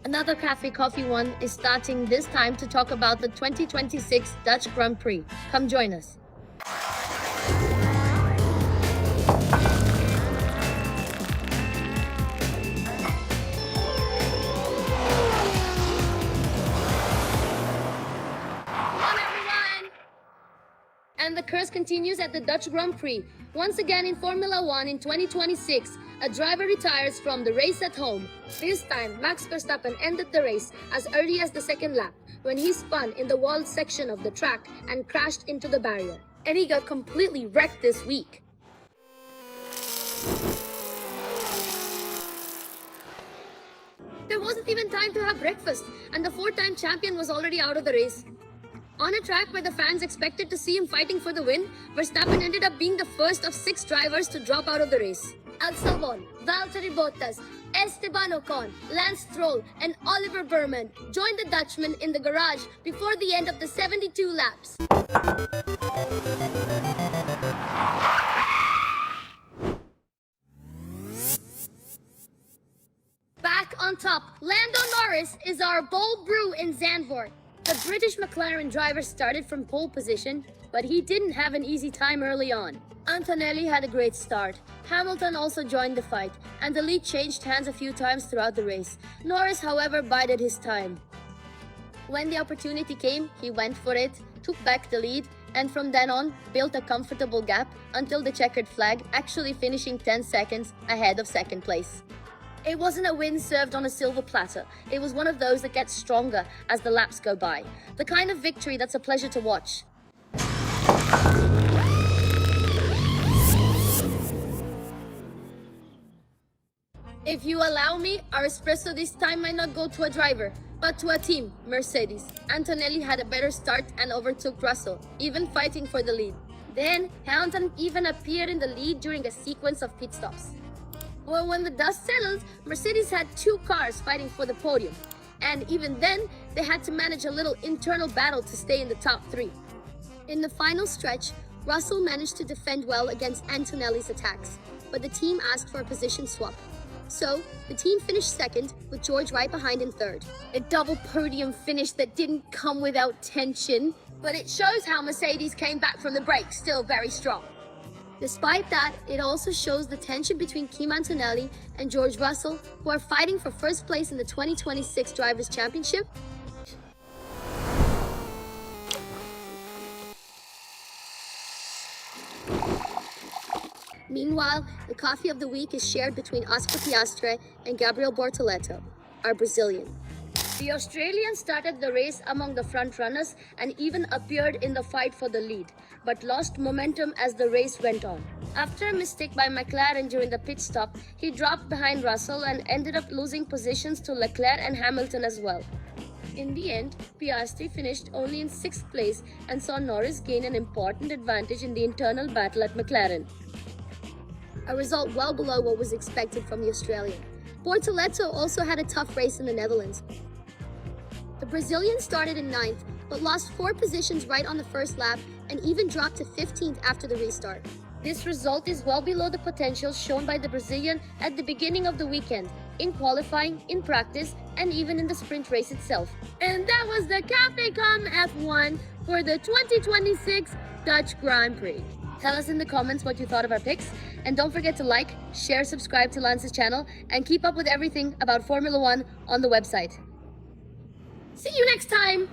Another Cafe Coffee One is starting this time to talk about the 2026 Dutch Grand Prix. Come join us. And the curse continues at the Dutch Grand Prix. Once again in Formula 1 in 2026, a driver retires from the race at home. This time, Max Verstappen ended the race as early as the second lap when he spun in the walled section of the track and crashed into the barrier. And he got completely wrecked this week. There wasn't even time to have breakfast, and the four-time champion was already out of the race. On a track where the fans expected to see him fighting for the win, Verstappen ended up being the first of 6 drivers to drop out of the race. Albon, Valtteri Bottas, Esteban Ocon, Lance Stroll, and Oliver Burman joined the Dutchman in the garage before the end of the 72 laps. Back on top, Lando Norris is our bold brew in Zandvoort. The British McLaren driver started from pole position, but he didn't have an easy time early on. Antonelli had a great start. Hamilton also joined the fight, and the lead changed hands a few times throughout the race. Norris, however, bided his time. When the opportunity came, he went for it, took back the lead, and from then on, built a comfortable gap until the checkered flag, actually finishing 10 seconds ahead of second place. It wasn't a win served on a silver platter. It was one of those that gets stronger as the laps go by. The kind of victory that's a pleasure to watch. If you allow me, our espresso this time might not go to a driver, but to a team, Mercedes. Antonelli had a better start and overtook Russell, even fighting for the lead. Then, Hamilton even appeared in the lead during a sequence of pit stops. Well, when the dust settled, Mercedes had 2 cars fighting for the podium. And even then, they had to manage a little internal battle to stay in the top 3. In the final stretch, Russell managed to defend well against Antonelli's attacks, but the team asked for a position swap. So, the team finished second, with George right behind in third. A double podium finish that didn't come without tension, but it shows how Mercedes came back from the break still very strong. Despite that, it also shows the tension between Kim Antonelli and George Russell, who are fighting for first place in the 2026 Drivers' Championship. Meanwhile, the coffee of the week is shared between Oscar Piastri and Gabriel Bortoletto, our Brazilian. The Australian started the race among the front runners and even appeared in the fight for the lead, but lost momentum as the race went on. After a mistake by McLaren during the pit stop, he dropped behind Russell and ended up losing positions to Leclerc and Hamilton as well. In the end, Piastri finished only in 6th place and saw Norris gain an important advantage in the internal battle at McLaren. A result well below what was expected from the Australian. Bortoletto also had a tough race in the Netherlands. The Brazilian started in 9th, but lost 4 positions right on the first lap and even dropped to 15th after the restart. This result is well below the potential shown by the Brazilian at the beginning of the weekend, in qualifying, in practice, and even in the sprint race itself. And that was the CAFÉ F1 for the 2026 Dutch Grand Prix. Tell us in the comments what you thought of our picks, and don't forget to like, share, subscribe to Lance's channel, and keep up with everything about Formula 1 on the website. See you next time!